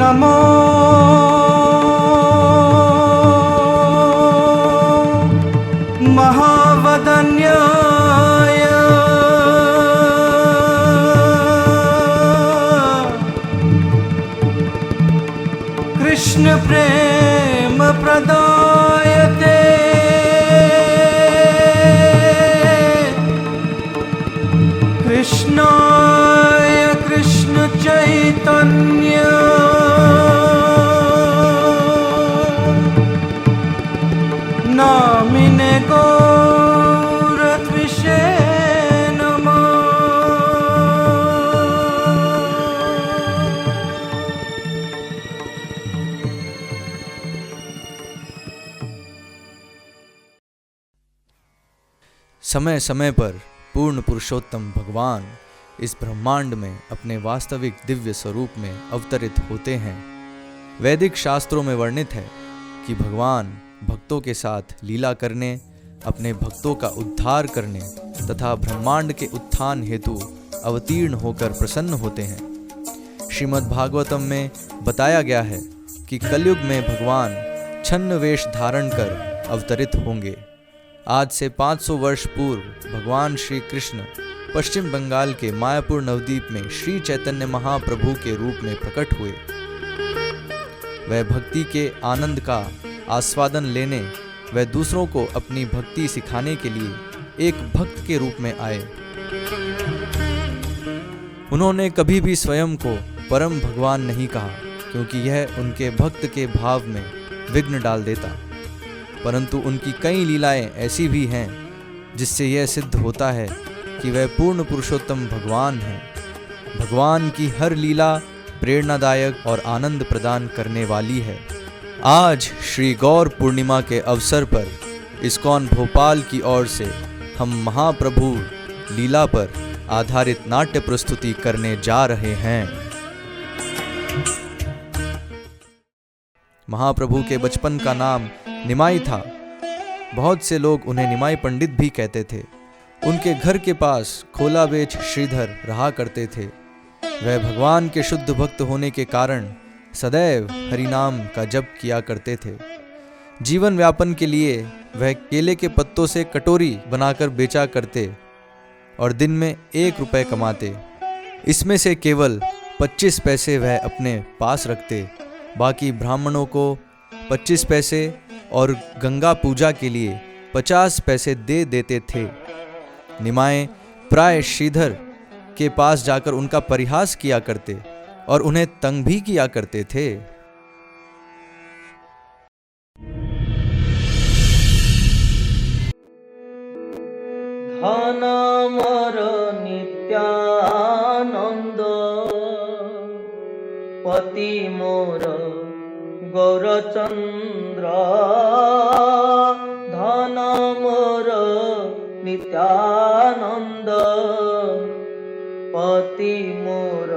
नमो महावदन्याय कृष्ण प्रेम प्रदायते कृष्णाय कृष्ण चैतन्य नामिने गौरत्विषे नमः। समय समय पर पूर्ण पुरुषोत्तम भगवान इस ब्रह्मांड में अपने वास्तविक दिव्य स्वरूप में अवतरित होते हैं। वैदिक शास्त्रों में वर्णित है कि भगवान भक्तों के साथ लीला करने, अपने भक्तों का उद्धार करने तथा ब्रह्मांड के उत्थान हेतु अवतीर्ण होकर प्रसन्न होते हैं। श्रीमद् भागवतम में बताया गया है कि कलयुग में भगवान छन्न वेश धारण कर अवतरित होंगे। आज से 500 वर्ष पूर्व भगवान श्री कृष्ण पश्चिम बंगाल के मायापुर नवद्वीप में श्री चैतन्य महाप्रभु के रूप में प्रकट हुए। वह भक्ति के आनंद का आस्वादन लेने व दूसरों को अपनी भक्ति सिखाने के लिए एक भक्त के रूप में आए। उन्होंने कभी भी स्वयं को परम भगवान नहीं कहा, क्योंकि यह उनके भक्त के भाव में विघ्न डाल देता। परंतु उनकी कई लीलाएं ऐसी भी हैं जिससे यह सिद्ध होता है कि वह पूर्ण पुरुषोत्तम भगवान हैं। भगवान की हर लीला प्रेरणादायक और आनंद प्रदान करने वाली है। आज श्री गौर पूर्णिमा के अवसर पर इस्कॉन भोपाल की ओर से हम महाप्रभु लीला पर आधारित नाट्य प्रस्तुति करने जा रहे हैं। महाप्रभु के बचपन का नाम निमाई था। बहुत से लोग उन्हें निमाई पंडित भी कहते थे। उनके घर के पास खोला बेच श्रीधर रहा करते थे। वह भगवान के शुद्ध भक्त होने के कारण सदैव हरिनाम का जप किया करते थे। जीवन व्यापन के लिए वह केले के पत्तों से कटोरी बनाकर बेचा करते और दिन में 1 रुपये कमाते। इसमें से केवल 25 पैसे वह अपने पास रखते, बाकी ब्राह्मणों को 25 पैसे और गंगा पूजा के लिए 50 पैसे दे देते थे। निमाए प्राय श्रीधर के पास जाकर उनका परिहास किया करते और उन्हें तंग भी किया करते थे। धन मोर नित्यानंद पति मोर गौरचंद्र। धन मोर नित्यानंद पति मोर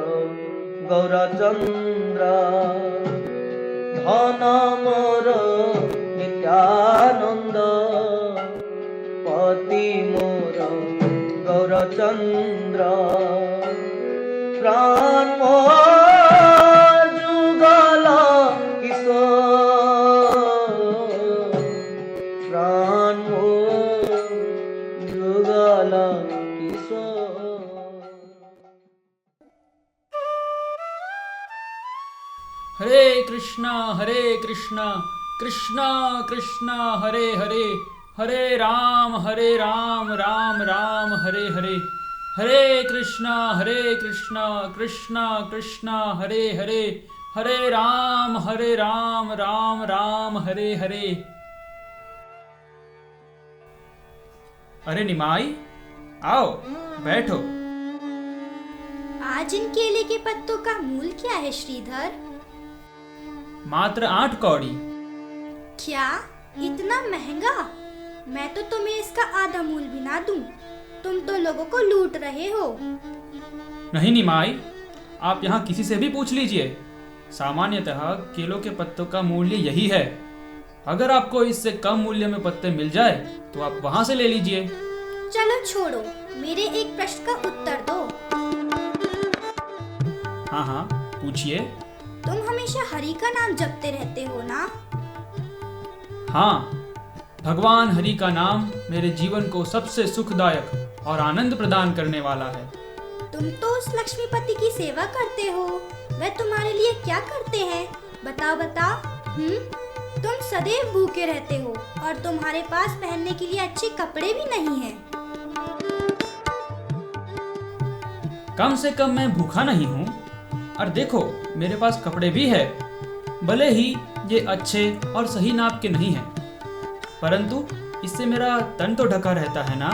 गौरचंद्र। धन मोर नित्यानंद पति मोर गौरचंद्र। प्राण मोर जुगल किशोर। प्राण मोर जुगल किशोर। हरे कृष्णा कृष्णा कृष्णा हरे हरे, हरे राम राम राम हरे हरे। हरे कृष्णा कृष्णा कृष्णा हरे हरे, हरे राम राम राम हरे हरे। अरे निमाई, आओ बैठो। आज इन केले के पत्तों का मूल क्या है श्रीधर? मात्र 8 कौड़ी। क्या इतना महंगा? मैं तो तुम्हें इसका आधा मूल भी ना दूं। तुम तो लोगों को लूट रहे हो। नहीं निमाई, आप यहाँ किसी से भी पूछ लीजिए। सामान्यतः केलों के पत्तों का मूल्य यही है। अगर आपको इससे कम मूल्य में पत्ते मिल जाए तो आप वहाँ से ले लीजिए। चलो छोड़ो, मेरे एक प्रश्न का उत्तर दो। हाँ पूछिए। तुम हमें हमेशा हरि का नाम जपते रहते हो ना? हाँ, भगवान हरि का नाम मेरे जीवन को सबसे सुखदायक और आनंद प्रदान करने वाला है। तुम तो उस लक्ष्मीपति की सेवा करते हो, वह तुम्हारे लिए क्या करते हैं? बताओ बताओ। तुम सदैव भूखे रहते हो और तुम्हारे पास पहनने के लिए अच्छे कपड़े भी नहीं हैं। कम से कम मैं भूखा नहीं हूँ, और देखो मेरे पास कपड़े भी है, भले ही ये अच्छे और सही नाप के नहीं हैं, परंतु इससे मेरा तन तो ढका रहता है ना।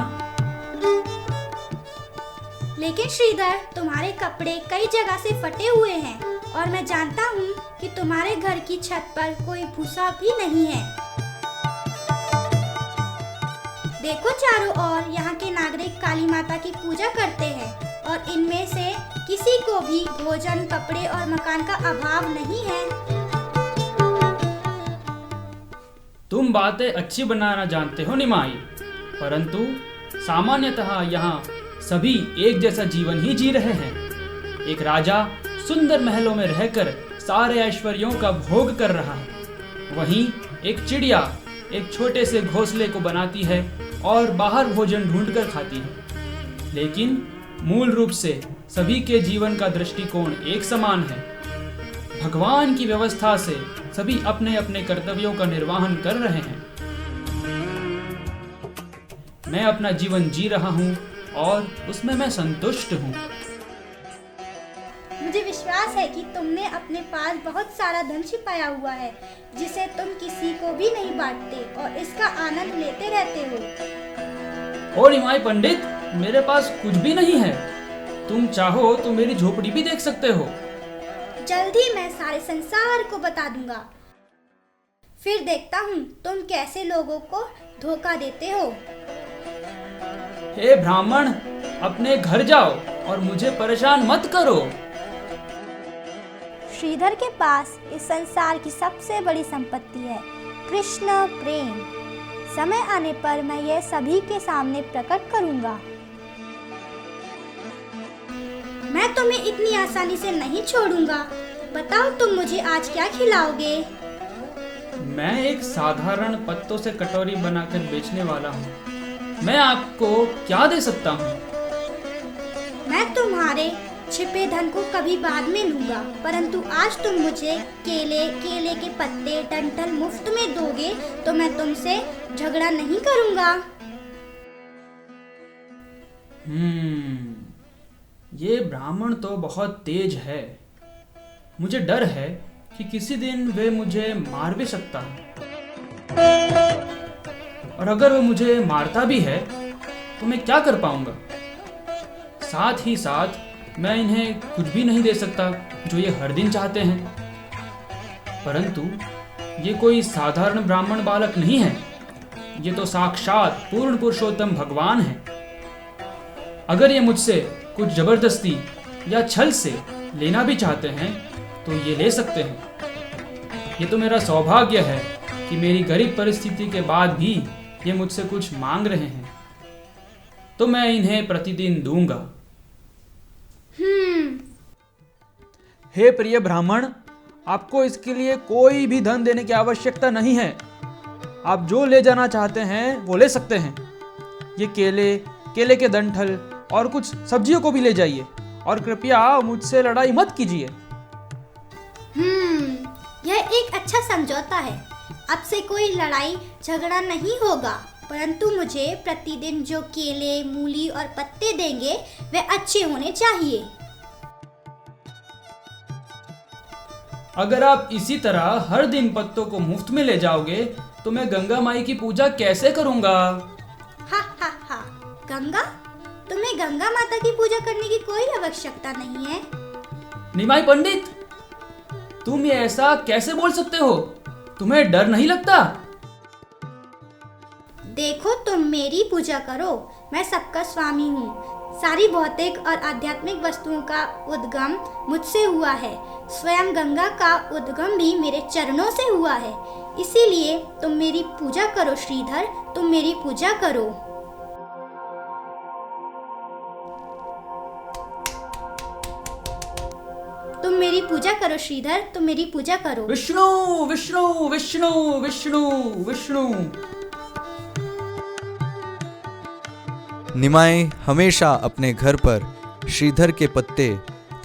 लेकिन श्रीधर, तुम्हारे कपड़े कई जगह से फटे हुए हैं और मैं जानता हूँ कि तुम्हारे घर की छत पर कोई भूसा भी नहीं है। देखो चारों ओर यहाँ के नागरिक काली माता की पूजा करते हैं और इनमें से किसी को भी भोजन, कपड़े और मकान का अभाव नहीं है। तुम बातें अच्छी बनाना जानते हो निमाई, परंतु सामान्यतः यहाँ सभी एक जैसा जीवन ही जी रहे हैं। एक राजा सुंदर महलों में रहकर सारे ऐश्वर्यों का भोग कर रहा है, वहीं एक चिड़िया एक छोटे से घोंसले को बनाती है और बाहर भोजन ढूंढकर खाती है। लेकिन मूल रूप से सभी के जीवन का दृष्टिकोण एक समान है। भगवान की व्यवस्था से सभी अपने अपने कर्तव्यों का निर्वहन कर रहे हैं। मैं अपना जीवन जी रहा हूँ और उसमें मैं संतुष्ट हूँ। मुझे विश्वास है कि तुमने अपने पास बहुत सारा धन छिपाया हुआ है, जिसे तुम किसी को भी नहीं बांटते और इसका आनंद लेते रहते हो। और निमाई पंडित, मेरे पास कुछ भी नहीं है। तुम चाहो तो मेरी झोपड़ी भी देख सकते हो। जल्दी मैं सारे संसार को बता दूंगा, फिर देखता हूँ तुम कैसे लोगों को धोखा देते हो। हे ब्राह्मण, अपने घर जाओ और मुझे परेशान मत करो। श्रीधर के पास इस संसार की सबसे बड़ी संपत्ति है, कृष्ण प्रेम। समय आने पर मैं यह सभी के सामने प्रकट करूंगा। मैं तुम्हें इतनी आसानी से नहीं छोड़ूंगा। बताओ तुम मुझे आज क्या खिलाओगे? मैं एक साधारण पत्तों से कटोरी बनाकर बेचने वाला हूँ। मैं आपको क्या दे सकता हूँ? मैं तुम्हारे छिपे धन को कभी बाद में लूंगा, परंतु आज तुम मुझे केले के पत्ते, डंठल मुफ्त में दोगे तो मैं तुमसे झगड़ा नहीं करूंगा। ये ब्राह्मण तो बहुत तेज है। मुझे डर है कि किसी दिन वे मुझे मार भी सकता है, और अगर वो मुझे मारता भी है तो मैं क्या कर पाऊंगा? साथ ही साथ मैं इन्हें कुछ भी नहीं दे सकता जो ये हर दिन चाहते हैं। परंतु ये कोई साधारण ब्राह्मण बालक नहीं है, ये तो साक्षात पूर्ण पुरुषोत्तम भगवान है। अगर ये मुझसे कुछ जबरदस्ती या छल से लेना भी चाहते हैं तो ये ले सकते हैं। ये तो मेरा सौभाग्य है कि मेरी गरीब परिस्थिति के बाद भी ये मुझसे कुछ मांग रहे हैं, तो मैं इन्हें प्रतिदिन दूंगा। हे प्रिय ब्राह्मण, आपको इसके लिए कोई भी धन देने की आवश्यकता नहीं है। आप जो ले जाना चाहते हैं वो ले सकते हैं। ये केले के डंठल और कुछ सब्जियों को भी ले जाइए, और कृपया मुझसे लड़ाई मत कीजिए। यह एक अच्छा समझौता है। अब से कोई लड़ाई झगड़ा नहीं होगा, परंतु मुझे प्रतिदिन जो केले, मूली और पत्ते देंगे वे अच्छे होने चाहिए। अगर आप इसी तरह हर दिन पत्तों को मुफ्त में ले जाओगे तो मैं गंगा माई की पूजा कैसे करूंगा? हा, गंगा? तुम्हें गंगा माता की पूजा करने की कोई आवश्यकता नहीं है। निमाई पंडित, तुम ये ऐसा कैसे बोल सकते हो? तुम्हें डर नहीं लगता? देखो, तुम मेरी पूजा करो, मैं सबका स्वामी हूँ। सारी भौतिक और आध्यात्मिक वस्तुओं का उद्गम मुझसे हुआ है। स्वयं गंगा का उद्गम भी मेरे चरणों से हुआ है। इसीलिए तुम मेरी पूजा करो श्रीधर, तुम मेरी पूजा करो। तुम मेरी मेरी पूजा करो श्रीधर, तुम मेरी पूजा करो। विष्णु विष्णु विष्णु विष्णु विष्णु। निमाई हमेशा अपने घर पर श्रीधर के पत्ते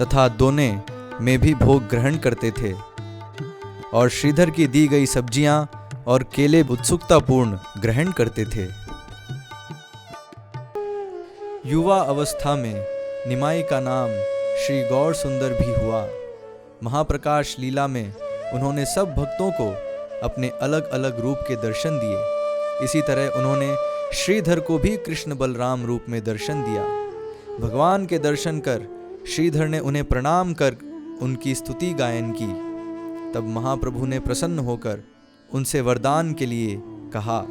तथा दोने में भी भोग ग्रहण करते थे और श्रीधर की दी गई सब्जियां और केले उत्सुकतापूर्ण ग्रहण करते थे। युवा अवस्था में निमाई का नाम श्री गौर सुंदर भी हुआ। महाप्रकाश लीला में उन्होंने सब भक्तों को अपने अलग अलग रूप के दर्शन दिए। इसी तरह उन्होंने श्रीधर को भी कृष्ण बलराम रूप में दर्शन दिया। भगवान के दर्शन कर श्रीधर ने उन्हें प्रणाम कर उनकी स्तुति गायन की। तब महाप्रभु ने प्रसन्न होकर उनसे वरदान के लिए कहा।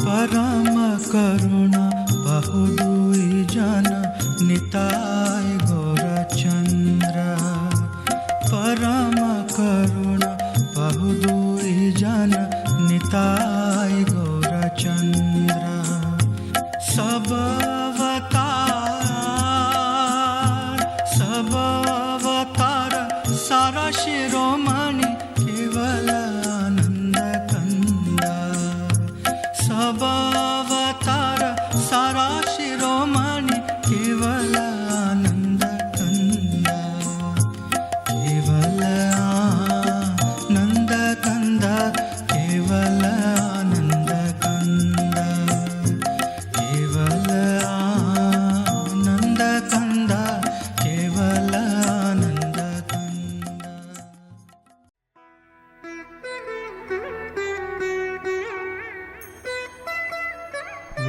परम करुणा बहुदुई जन निताय गौरचंद्र। परम करुणा बहुदुई जन निताय गौरचंद्र। सब अवतार सारा शिरोमणि केवल आनंद कंदा। सब अवतार सारा शिरोमणि केवल आनंद कंदा। केवल आनंद कंदा। केवल आनंद कंदा। केवल आनंद कंदा। केवल आनंद कंदा।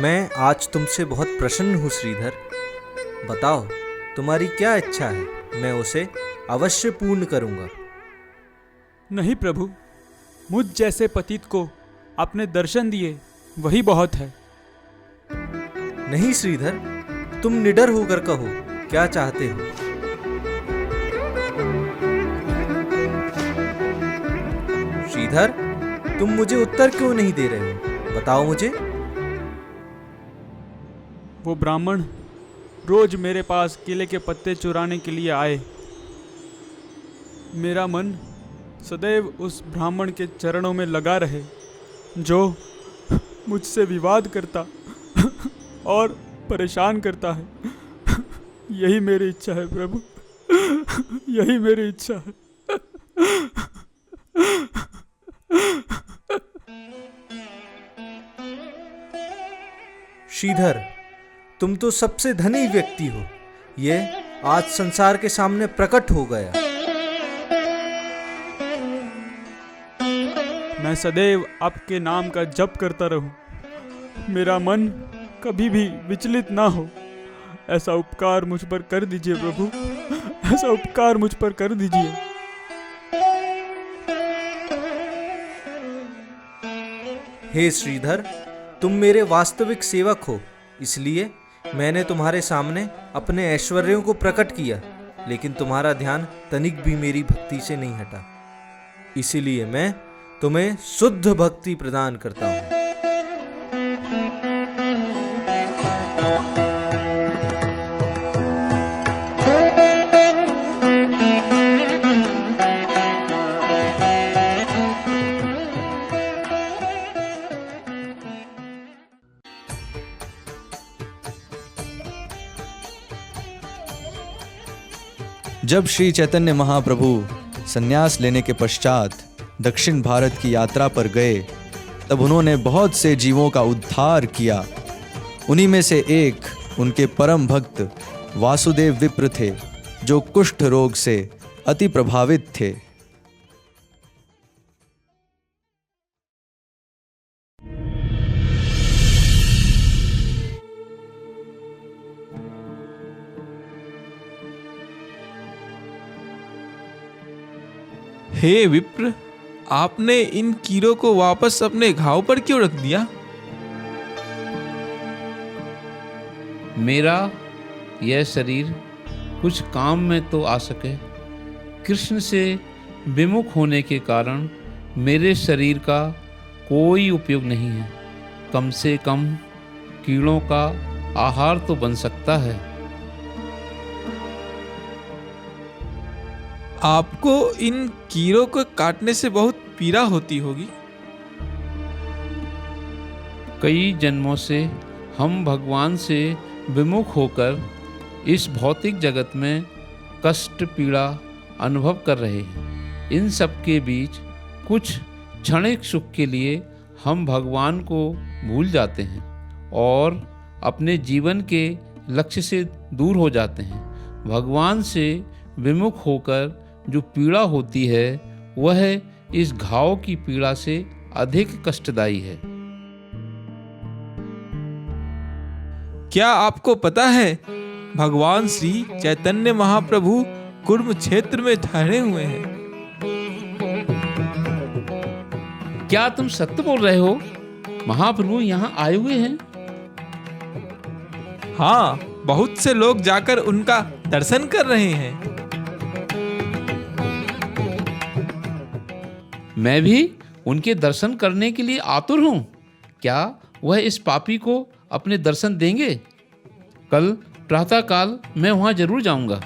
मैं आज तुमसे बहुत प्रसन्न हूँ श्रीधर। बताओ तुम्हारी क्या इच्छा है, मैं उसे अवश्य पूर्ण करूँगा। नहीं प्रभु, मुझ जैसे पतित को आपने दर्शन दिए वही बहुत है। नहीं श्रीधर, तुम निडर होकर कहो क्या चाहते हो। श्रीधर, तुम मुझे उत्तर क्यों नहीं दे रहे हो, बताओ मुझे। वो ब्राह्मण रोज मेरे पास केले के पत्ते चुराने के लिए आए। मेरा मन सदैव उस ब्राह्मण के चरणों में लगा रहे जो मुझसे विवाद करता और परेशान करता है। यही मेरी इच्छा है प्रभु, यही मेरी इच्छा है। श्रीधर, तुम तो सबसे धनी व्यक्ति हो, ये आज संसार के सामने प्रकट हो गया। मैं सदैव आपके नाम का जप करता रहूं, मेरा मन कभी भी विचलित ना हो, ऐसा उपकार मुझ पर कर दीजिए प्रभु, ऐसा उपकार मुझ पर कर दीजिए। हे श्रीधर, तुम मेरे वास्तविक सेवक हो, इसलिए मैंने तुम्हारे सामने अपने ऐश्वर्यों को प्रकट किया, लेकिन तुम्हारा ध्यान तनिक भी मेरी भक्ति से नहीं हटा। इसीलिए मैं तुम्हें शुद्ध भक्ति प्रदान करता हूँ। जब श्री चैतन्य महाप्रभु संन्यास लेने के पश्चात दक्षिण भारत की यात्रा पर गए, तब उन्होंने बहुत से जीवों का उद्धार किया। उन्हीं में से एक उनके परम भक्त वासुदेव विप्र थे, जो कुष्ठ रोग से अति प्रभावित थे। हे विप्र, आपने इन कीड़ों को वापस अपने घाव पर क्यों रख दिया? मेरा यह शरीर कुछ काम में तो आ सके। कृष्ण से विमुख होने के कारण मेरे शरीर का कोई उपयोग नहीं है। कम से कम कीड़ों का आहार तो बन सकता है। आपको इन कीड़ों को काटने से बहुत पीड़ा होती होगी। कई जन्मों से हम भगवान से विमुख होकर इस भौतिक जगत में कष्ट पीड़ा अनुभव कर रहे हैं। इन सब के बीच कुछ क्षणिक सुख के लिए हम भगवान को भूल जाते हैं और अपने जीवन के लक्ष्य से दूर हो जाते हैं। भगवान से विमुख होकर जो पीड़ा होती है वह इस घाव की पीड़ा से अधिक कष्टदायी है। क्या आपको पता है भगवान श्री चैतन्य महाप्रभु कुर्म क्षेत्र में ठहरे हुए हैं? क्या तुम सत्य बोल रहे हो? महाप्रभु यहाँ आए हुए हैं? हाँ, बहुत से लोग जाकर उनका दर्शन कर रहे हैं। मैं भी उनके दर्शन करने के लिए आतुर हूँ। क्या वह इस पापी को अपने दर्शन देंगे? कल प्रातःकाल मैं वहाँ जरूर जाऊँगा।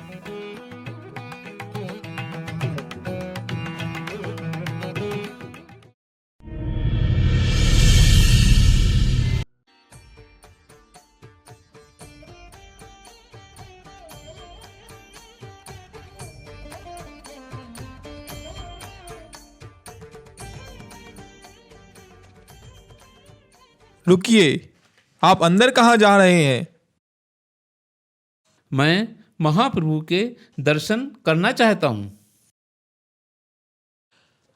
रुकिए, आप अंदर कहाँ जा रहे हैं? मैं महाप्रभु के दर्शन करना चाहता हूँ।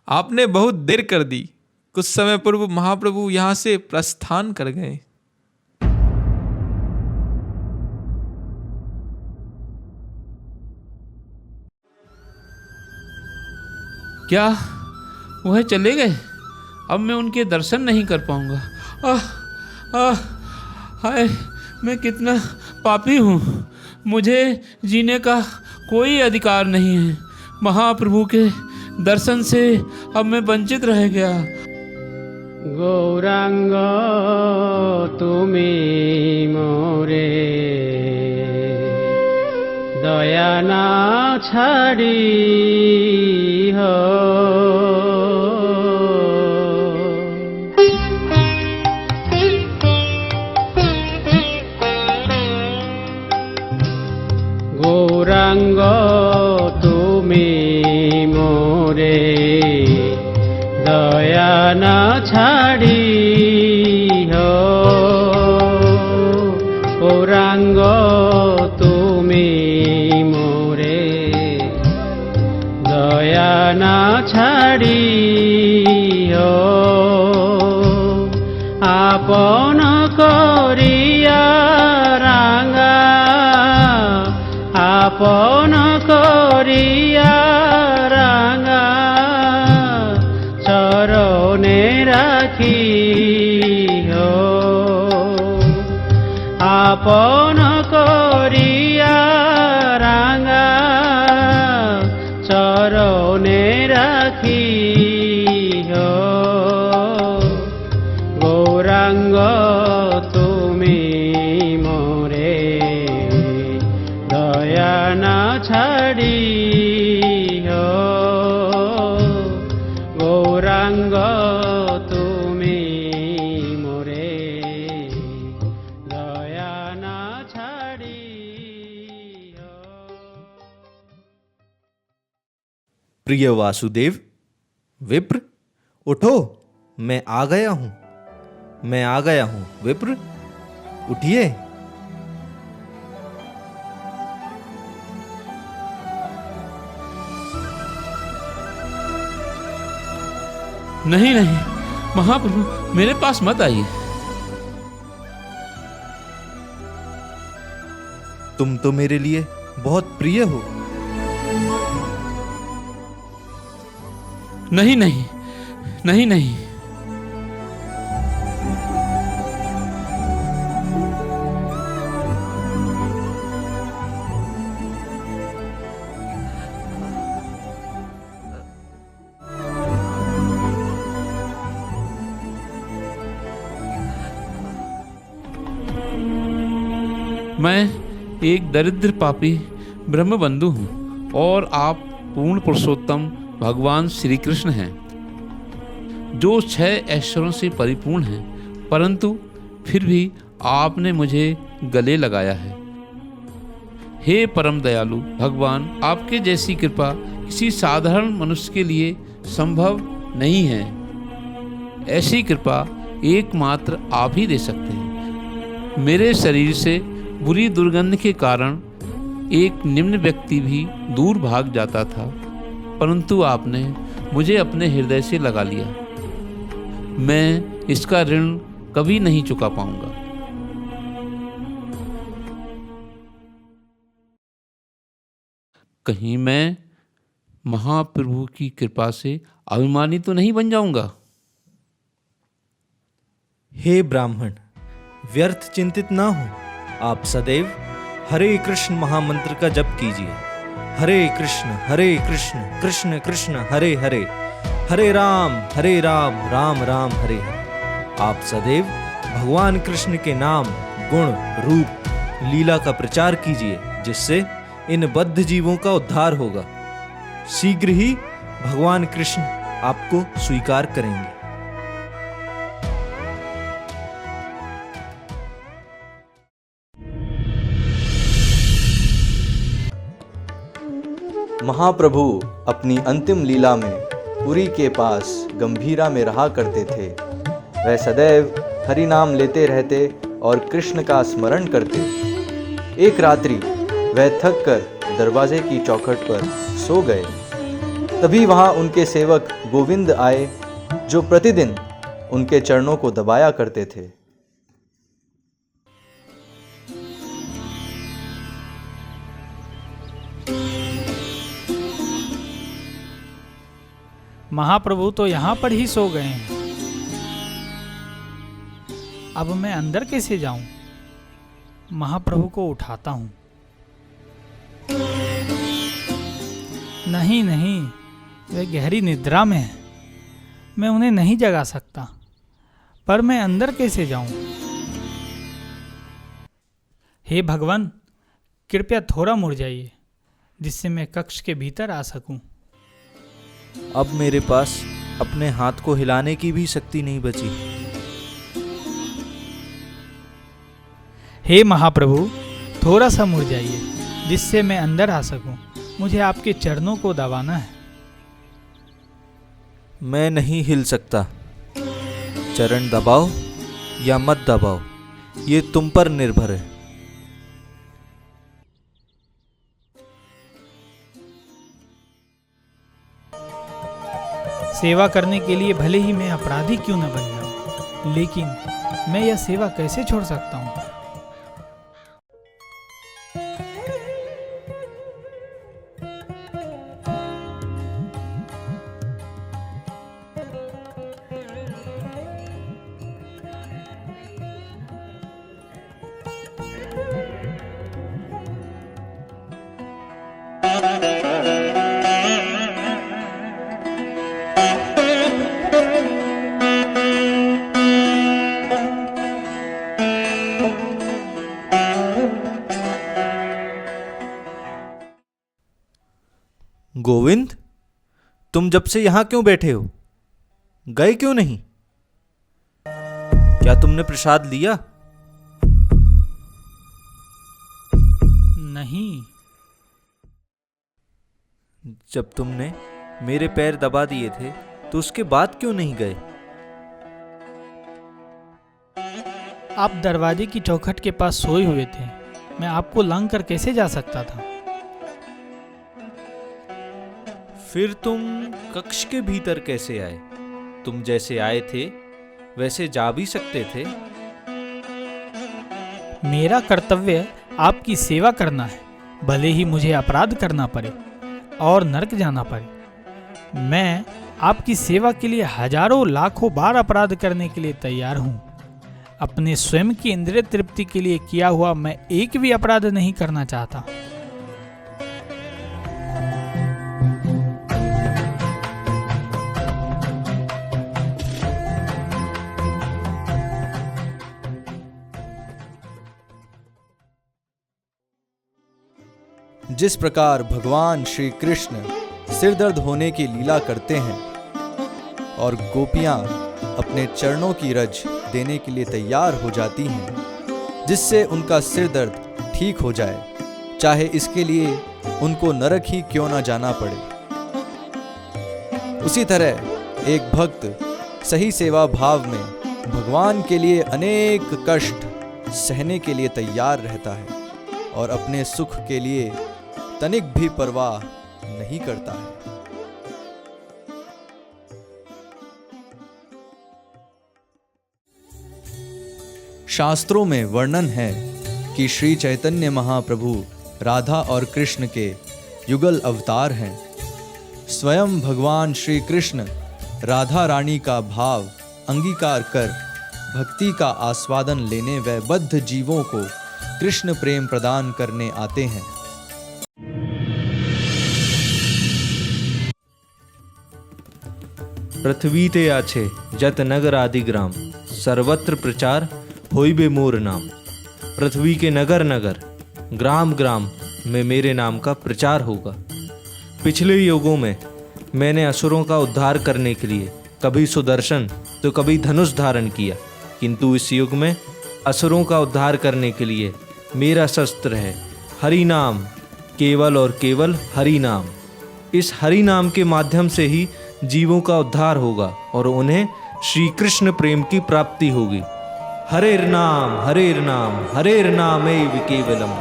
आपने बहुत देर कर दी। कुछ समय पूर्व महाप्रभु यहाँ से प्रस्थान कर गए। क्या वह चले गए? अब मैं उनके दर्शन नहीं कर पाऊंगा। हाय, मैं कितना पापी हूँ। मुझे जीने का कोई अधिकार नहीं है। महाप्रभु के दर्शन से अब मैं वंचित रह गया। गौरांग तुमी मोरे दया ना छाड़ी हो। गौरांग तुमी मोरे दया ना छाड़ी हो। गौरांग तुमी मोरे दया ना छाड़ी हो। आपन करिया रांगा आपन करिया रांगा चरणे राखी हो। आपन करिया रांगा चरणे राखी हो। गौरांग तुमी मोरे दया ना छाड़ी हो। गौरांग तुमी मोरे दया ना छाड़ी हो। प्रिय वासुदेव, विप्र उठो, मैं आ गया हूँ। मैं आ गया हूँ विप्र, उठिए। नहीं नहीं महाप्रभु, मेरे पास मत आइए। तुम तो मेरे लिए बहुत प्रिय हो। नहीं नहीं नहीं नहीं। मैं एक दरिद्र पापी ब्रह्मबंधु हूँ और आप पूर्ण पुरुषोत्तम भगवान श्री कृष्ण हैं, जो 6 ऐश्वर्यों से परिपूर्ण हैं, परंतु फिर भी आपने मुझे गले लगाया है। हे परम दयालु भगवान, आपके जैसी कृपा किसी साधारण मनुष्य के लिए संभव नहीं है। ऐसी कृपा एकमात्र आप ही दे सकते हैं। मेरे शरीर से बुरी दुर्गंध के कारण एक निम्न व्यक्ति भी दूर भाग जाता था, परंतु आपने मुझे अपने हृदय से लगा लिया। मैं इसका ऋण कभी नहीं चुका पाऊंगा। कहीं मैं महाप्रभु की कृपा से अभिमानी तो नहीं बन जाऊंगा। हे ब्राह्मण, व्यर्थ चिंतित ना हो। आप सदैव हरे कृष्ण महामंत्र का जप कीजिए। हरे कृष्ण कृष्ण कृष्ण हरे हरे, हरे राम राम राम हरे हरे। आप सदैव भगवान कृष्ण के नाम, गुण, रूप, लीला का प्रचार कीजिए, जिससे इन बद्ध जीवों का उद्धार होगा। शीघ्र ही भगवान कृष्ण आपको स्वीकार करेंगे। महाप्रभु अपनी अंतिम लीला में पुरी के पास गंभीरा में रहा करते थे। वह सदैव हरि नाम लेते रहते और कृष्ण का स्मरण करते। एक रात्रि वह थक कर दरवाजे की चौखट पर सो गए। तभी वहां उनके सेवक गोविंद आए, जो प्रतिदिन उनके चरणों को दबाया करते थे। महाप्रभु तो यहाँ पर ही सो गए हैं। अब मैं अंदर कैसे जाऊं? महाप्रभु को उठाता हूं। नहीं नहीं, वे गहरी निद्रा में हैं। मैं उन्हें नहीं जगा सकता। पर मैं अंदर कैसे जाऊं? हे भगवान, कृपया थोड़ा मुड़ जाइए, जिससे मैं कक्ष के भीतर आ सकूं। अब मेरे पास अपने हाथ को हिलाने की भी शक्ति नहीं बची। हे महाप्रभु, थोड़ा सा मुड़ जाइए, जिससे मैं अंदर आ सकूं। मुझे आपके चरणों को दबाना है। मैं नहीं हिल सकता। चरण दबाओ या मत दबाओ, ये तुम पर निर्भर है। सेवा करने के लिए भले ही मैं अपराधी क्यों न बन जाऊं, लेकिन मैं यह सेवा कैसे छोड़ सकता हूं? गोविंद, तुम जब से यहां क्यों बैठे हो? गए क्यों नहीं? क्या तुमने प्रसाद लिया? नहीं। जब तुमने मेरे पैर दबा दिए थे तो उसके बाद क्यों नहीं गए? आप दरवाजे की चौखट के पास सोए हुए थे। मैं आपको लांघ कर कैसे जा सकता था? फिर तुम कक्ष के भीतर कैसे आए? तुम जैसे आए थे वैसे जा भी सकते थे। मेरा कर्तव्य आपकी सेवा करना है, भले ही मुझे अपराध करना पड़े और नरक जाना पड़े। मैं आपकी सेवा के लिए हजारों लाखों बार अपराध करने के लिए तैयार हूँ। अपने स्वयं की इंद्रिय तृप्ति के लिए किया हुआ मैं एक भी अपराध नहीं करना चाहता। जिस प्रकार भगवान श्री कृष्ण सिर दर्द होने की लीला करते हैं और गोपियां अपने चरणों की रज देने के लिए तैयार हो जाती हैं, जिससे उनका सिर दर्द ठीक हो जाए, चाहे इसके लिए उनको नरक ही क्यों ना जाना पड़े। उसी तरह एक भक्त सही सेवा भाव में भगवान के लिए अनेक कष्ट सहने के लिए तैयार रहता है और अपने सुख के लिए तनिक भी परवाह नहीं करता है। शास्त्रों में वर्णन है कि श्री चैतन्य महाप्रभु राधा और कृष्ण के युगल अवतार हैं। स्वयं भगवान श्री कृष्ण राधा रानी का भाव अंगीकार कर भक्ति का आस्वादन लेने व बद्ध जीवों को कृष्ण प्रेम प्रदान करने आते हैं। पृथ्वी ते आछे जत नगर आदि ग्राम, सर्वत्र प्रचार होइबे मोर नाम। पृथ्वी के नगर नगर ग्राम ग्राम में मेरे नाम का प्रचार होगा। पिछले युगों में मैंने असुरों का उद्धार करने के लिए कभी सुदर्शन तो कभी धनुष धारण किया, किंतु इस युग में असुरों का उद्धार करने के लिए मेरा शस्त्र है हरि नाम, केवल और केवल हरि नाम। इस हरि नाम के माध्यम से ही जीवों का उद्धार होगा और उन्हें श्री कृष्ण प्रेम की प्राप्ति होगी। हरेर नाम हरेर नामेव केवलम,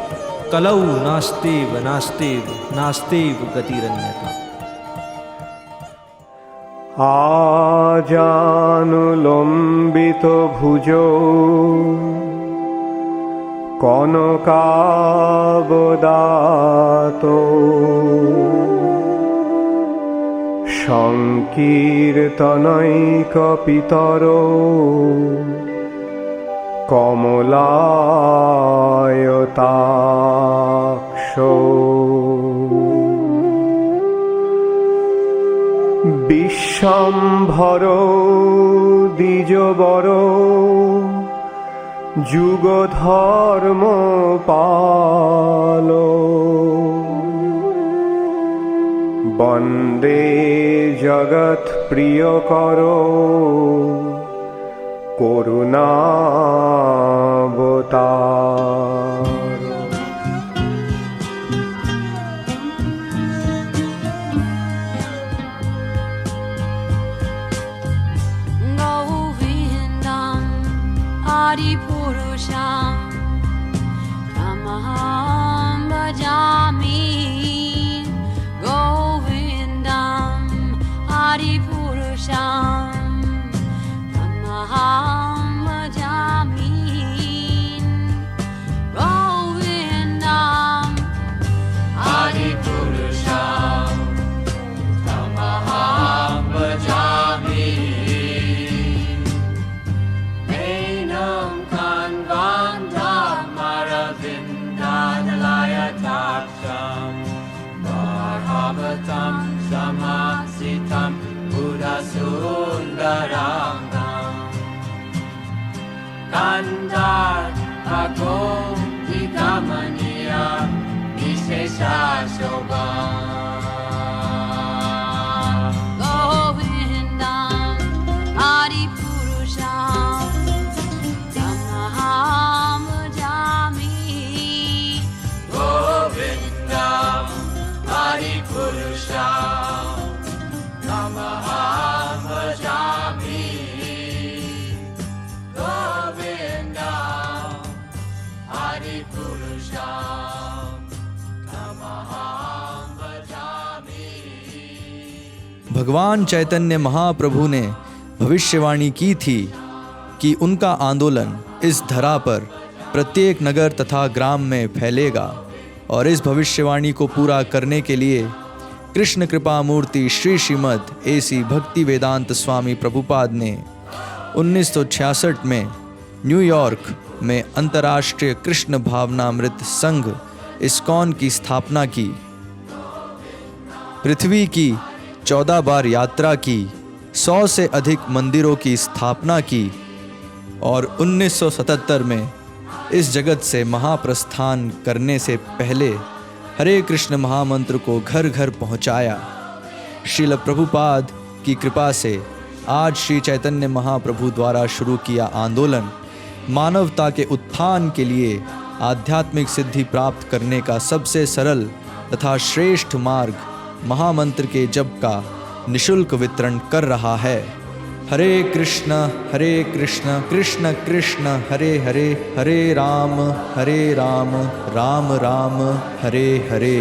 कलौ नास्तेव नास्तेव नास्तेव गतिरन्यथा। आजानुलम्बित भुजो कनकावदातो संकीर्तनैकपितरो कमलायताक्षो विश्वम्भरो द्विजबरो जुगधर्म पालो वन्दे जगत् प्रियकरो करुणावतार। गोविन्दं हरिपुरुषं तमहं भजामि। गोविन्दं हरिपुरुषं तमहं भजामि। गोविन्दं हरिपुरुषं तमहं भजामि। नैनं कन्वन्धमरविन्दादलयताक्षं भागवतं समासितं बुधसुन्दराङ्गम् कन्दार्कगोपिकमनीयं विशेषशोभाम्। गोविन्दं हरिपुरुषं तमहं भजामि। गोविन्दं हरिपुरुषं तमहं भजामि। गोविन्दं हरिपुरुषं तमहं भजामि। भगवान चैतन्य महाप्रभु ने भविष्यवाणी की थी कि उनका आंदोलन इस धरा पर प्रत्येक नगर तथा ग्राम में फैलेगा और इस भविष्यवाणी को पूरा करने के लिए कृष्ण कृपा मूर्ति श्री श्रीमद एसी भक्ति वेदांत स्वामी प्रभुपाद ने 1966 में न्यूयॉर्क में अंतर्राष्ट्रीय कृष्ण भावनामृत संघ इस्कॉन की स्थापना की। पृथ्वी की 14 बार यात्रा की, 100 से अधिक मंदिरों की स्थापना की और 1977 में इस जगत से महाप्रस्थान करने से पहले हरे कृष्ण महामंत्र को घर घर पहुंचाया। श्रील प्रभुपाद की कृपा से आज श्री चैतन्य महाप्रभु द्वारा शुरू किया आंदोलन मानवता के उत्थान के लिए आध्यात्मिक सिद्धि प्राप्त करने का सबसे सरल तथा श्रेष्ठ मार्ग महामंत्र के जप का निशुल्क वितरण कर रहा है। हरे कृष्ण कृष्ण कृष्ण हरे हरे, हरे राम राम राम हरे हरे।